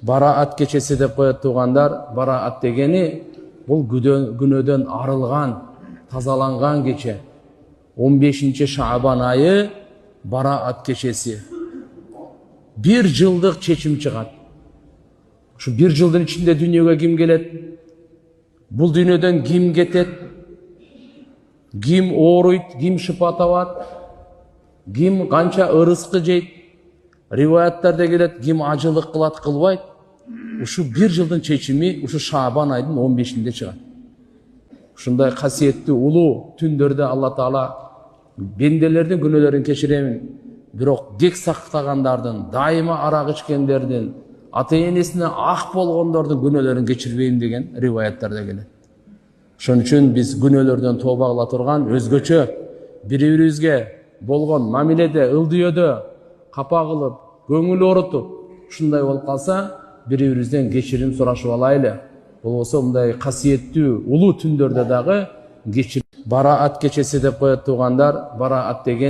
Бараат кечеси деп коет туугандар. Бараат дегени бул күнөөдөн арылган, тазаланган кече. 15-Шаабан айы Бараат кечеси. 1 жылдык чечим чыгат. Şu 1 жылдын ичинде дүйнөгө ким келет? Бул дүйнөдөн ким кетет? Ким ооруйт, ким шыпа табат? Ким канча ырыскы жейт? Риваяттарда келет, ким ажылык кылат, кылбайт? Ушу 1 жылдын чечими ушу Шаабан айдын 15-inde чыгат. Ушундай касиеттүү улуу түндөрдө Алла Таала бенделердин күнөөлөрүн кечиремин. Бирок дек сактагандардын, дайыма арак ичкендердин, ата-энесине ак болгондордун күнөөлөрүн кечирбейм деген риваяттарда келет. Ошон үчүн биз күнөөлөрдөн тооба кыла турган, өзгөчө бири-бирибизге болгон мамиледе, ылдыйөдө капа кылып, көңүл оорутуп, ушундай болуп калса, бири-бирибизден кечирим сурашып алайлы. Болбосо мындай касиеттүү улуу түндөрдө дагы кечирим. Бараат кечеси деп коет туугандар. Бараат деген